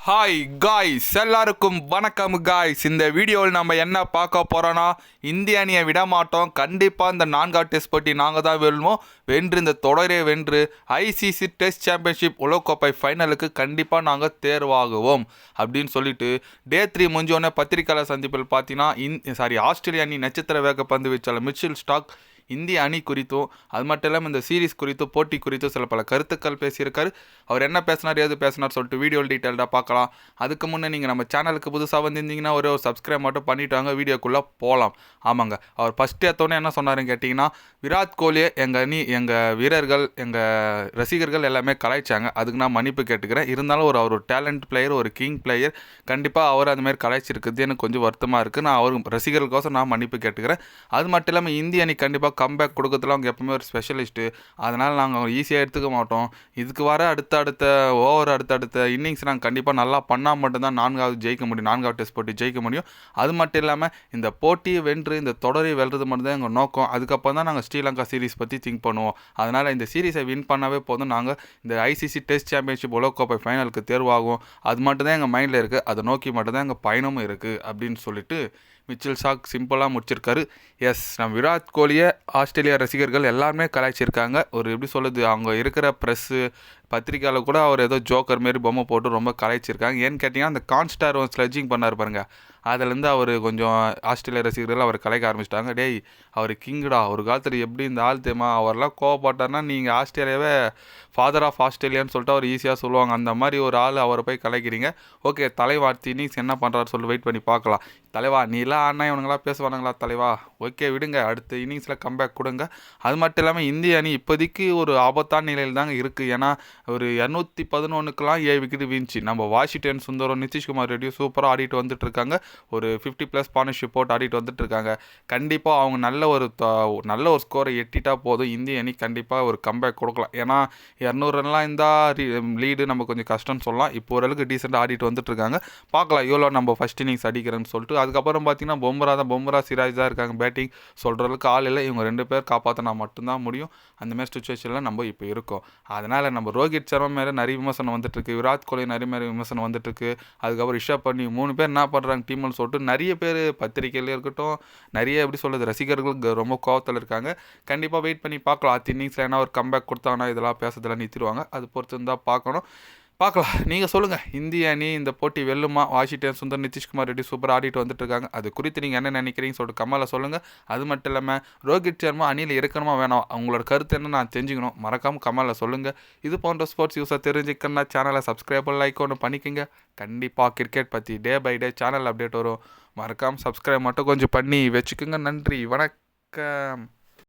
Hi guys, எல்லாருக்கும் வணக்கம் guys. இந்த வீடியோவில் நம்ம என்ன பார்க்க போகிறோன்னா, இந்திய அணியை விட மாட்டோம். கண்டிப்பாக இந்த 4வது டெஸ்ட் போட்டி நாங்கள் தான் வெல்வோம். வென்று இந்த தொடரை வென்று ஐசிசி டெஸ்ட் சாம்பியன்ஷிப் உலகக்கோப்பை ஃபைனலுக்கு கண்டிப்பாக நாங்கள் தேர்வாகுவோம் அப்படின்னு சொல்லிட்டு டே 3 முடிஞ்சோடனே பத்திரிகையாளர் சந்திப்பில் பார்த்தீங்கன்னா ஆஸ்திரேலிய அணி நட்சத்திர வேகப்பந்து வீச்சாளர் மிச்சல் ஸ்டார்க் இந்திய அணி குறித்தும் அது மட்டும் இல்லாமல் இந்த சீரீஸ் குறித்தும் போட்டி குறித்தும் சில பல கருத்துக்கள் பேசியிருக்காரு. அவர் என்ன பேசினார் ஏது பேசினார் சொல்லிட்டு வீடியோ டீட்டெயில்டாக பார்க்கலாம். அதுக்கு முன்னே நீங்கள் நம்ம சேனலுக்கு புதுசாக வந்திருந்தீங்கன்னா ஒரு சப்ஸ்கிரைப் மட்டும் பண்ணிவிட்டாங்க, வீடியோக்குள்ளே போகலாம். ஆமாங்க, அவர் ஃபஸ்ட்டு எடுத்தோன்னே என்ன சொன்னாருன்னு கேட்டிங்கன்னா, விராட் கோலியை எங்கள் அணி, எங்கள் வீரர்கள், எங்கள் ரசிகர்கள் எல்லாமே கலாய்ச்சாங்க. அதுக்கு நான் மன்னிப்பு கேட்டுக்கிறேன். இருந்தாலும் அவர் ஒரு டேலண்ட் பிளேயர், ஒரு கிங் பிளேயர். கண்டிப்பாக அவர் அதுமாதிரி கலாய்ச்சிருக்குது எனக்கு கொஞ்சம் வருத்தமாக இருக்குது. நான் அவர் ரசிகர்களுக்கோசம் நான் மன்னிப்பு கேட்டுக்கிறேன். அது மட்டும் இல்லாமல் இந்திய அணி கண்டிப்பாக கம்பேக் கொடுக்கறதுல அவங்க எப்பவுமே ஒரு ஸ்பெஷலிஸ்ட்டு. அதனால் நாங்கள் அவங்க ஈஸியாக எடுத்துக்க மாட்டோம். இதுக்கு வர அடுத்தடுத்த இன்னிங்ஸ் நாங்கள் கண்டிப்பாக நல்லா பண்ணால் மட்டும்தான் 4வது ஜெயிக்க முடியும், 4வது டெஸ்ட் போட்டி ஜெயிக்க முடியும். அது மட்டும் இல்லாமல் இந்த போட்டியை வென்று இந்த தொடரை வெல்றது மட்டும் தான் எங்கள் நோக்கம். அதுக்கப்புறம் தான் நாங்கள் ஸ்ரீலங்கா சீரீஸ் பற்றி திங்க் பண்ணுவோம். அதனால் இந்த சீரீஸை வின் பண்ணவே போதும், நாங்கள் இந்த ஐசிசி டெஸ்ட் சாம்பியன்ஷிப் உலகக்கோப்பை ஃபைனலுக்கு தேர்வாகும். அது மட்டும் தான் எங்கள் மைண்டில் இருக்குது. அதை நோக்கி மட்டும்தான் எங்கள் பயணமும் இருக்குது அப்படின்னு சொல்லிட்டு மிச்சல் ஸ்டார்க் சிம்பிளாக முடிச்சிருக்காரு. எஸ், நம்ம விராட் கோலியை ஆஸ்திரேலியா ரசிகர்கள் எல்லாருமே கலாய்ச்சிருக்காங்க. ஒரு எப்படி சொல்லுது, அவங்க இருக்கிற ப்ரெஸ்ஸு பத்திரிக்கையால் கூட அவர் ஏதோ ஜோக்கர் மாரி பொம்மை போட்டு ரொம்ப கலாய்ச்சிருக்காங்க. ஏன்னு கேட்டிங்கன்னா, அந்த கான்ஸ்டார் ஸ்லெட்ஜிங் பண்ணார் பாருங்க, அதுலேருந்து அவர் கொஞ்சம் ஆஸ்திரேலியா ரசிகர்கள் அவர் கலைக்க ஆரம்பிச்சிட்டாங்க. டேய், அவர் கிங்குடா, ஒரு காலத்தில் எப்படி இந்த ஆள் தேமா, அவரெல்லாம் கோவப்பட்டார்னா நீங்கள் ஆஸ்திரேலியாவே ஃபாதர் ஆஃப் ஆஸ்திரேலியான்னு சொல்லிட்டு அவர் ஈஸியாக சொல்லுவாங்க. அந்த மாதிரி ஒரு ஆள் அவரை போய் கலைக்கிறீங்க. ஓகே தலைவா, இன்னிங்ஸ் என்ன பண்ணுறாரு சொல்லி வெயிட் பண்ணி பார்க்கலாம். தலைவா, நீலாம் அண்ணா இவனுங்களா பேசுவானுங்களா தலைவா? ஓகே விடுங்க, அடுத்த இன்னிங்ஸில் கம்பேக் கொடுங்க. அது மட்டும் இல்லாமல் இந்திய அணி இப்போதைக்கு ஒரு ஆபத்தான நிலையில் தாங்க இருக்குது. ஏன்னா ஒரு 211க்கெலாம் 7 விக்கெட் வீழ்ச்சி. நம்ம வாஷிங்டன் சுந்தரம், நிதிஷ்குமார் ரெட்டியும் சூப்பராக ஆடிட்டு வந்துட்டுருக்காங்க. ஒரு 50+ பார்ட்னர்ஷிப் போட்டு ஆடிட்டு வந்துட்டுருக்காங்க. கண்டிப்பாக அவங்க நல்ல ஒரு ஸ்கோரை எட்டிட்டா போதும், இந்திய அணி கண்டிப்பாக ஒரு கம்பேக் கொடுக்கலாம். ஏன்னா 200 ரன்லாம் இருந்தால் லீடு நம்ம கொஞ்சம் கஷ்டம்னு சொல்லலாம். இப்போ ஓரளவுக்கு டீசெண்டாக ஆடிட்டு வந்துட்டுருக்காங்க. பார்க்கலாம் எவ்வளோ நம்ம ஃபஸ்ட் இன்னிங்ஸ் அடிக்கிறேன்னு சொல்லிட்டு. அதுக்கப்புறம் பார்த்தீங்கன்னா பொம்ரா சிராஜ் தான் இருக்காங்க. பேட்டிங் சொல்கிற அளவுக்கு ஆள் இல்லை. இவங்க 2 பேர் காப்பாற்றினா மட்டும்தான் முடியும். அந்தமாதிரி சுச்சுவேஷனில் நம்ம இப்போ இருக்கோம். அதனால் நம்ம ரோஹித் சர்மா மேலே நிறைய விமர்சனம் வந்துட்டுருக்கு, விராட் கோலி நிறைய விமர்சனம் வந்துட்டுருக்கு. அதுக்கப்புறம் ரிஷப் பண்ணி 3 பேர் என்ன பண்ணுறாங்க டீம்னு சொல்லிட்டு நிறைய பேர் பத்திரிகையில் இருக்கட்டும், நிறைய எப்படி சொல்கிறது ரசிகர்கள் ரொம்ப கோவத்தில் இருக்காங்க. கண்டிப்பாக வெயிட் பண்ணி பார்க்கலாம். அடுத்த இன்னிங்ஸில் என்ன ஒரு கம்பேக் கொடுத்தாங்கன்னா இதெல்லாம் பேசுறதெல்லாம் நிறுத்திடுவாங்க. அது பொறுத்து இருந்தால் பார்க்கலாம். நீங்கள் சொல்லுங்கள், இந்திய அணி இந்த போட்டி வெல்லுமா? வாஷிங்டன் சுந்தர், நிதிஷ்குமார் ரெட்டி சூப்பர் ஆடிட்டு வந்துட்டுருக்காங்க. அது குறித்து நீங்கள் என்ன நினைக்கிறீங்கன்னு சொல்லிட்டு கமெண்ட்டில் சொல்லுங்கள். அது மட்டும் இல்லாமல் ரோஹித் சர்மா அணியில் இருக்கணுமா வேணாம், அவங்களோட கருத்து என்ன நான் தெரிஞ்சுக்கணும். மறக்காமல் கமெண்ட்டில் சொல்லுங்கள். இது போன்ற ஸ்போர்ட்ஸ் யூஸாக தெரிஞ்சுக்கணும்னா சேனலை சப்ஸ்கிரைப் லைக் ஒன்று பண்ணிக்கோங்க. கண்டிப்பாக கிரிக்கெட் பற்றி day by day channel update வரும். மறக்காமல் சப்ஸ்கிரைப் மட்டும் கொஞ்சம் பண்ணி வச்சுக்கோங்க. நன்றி, வணக்கம்.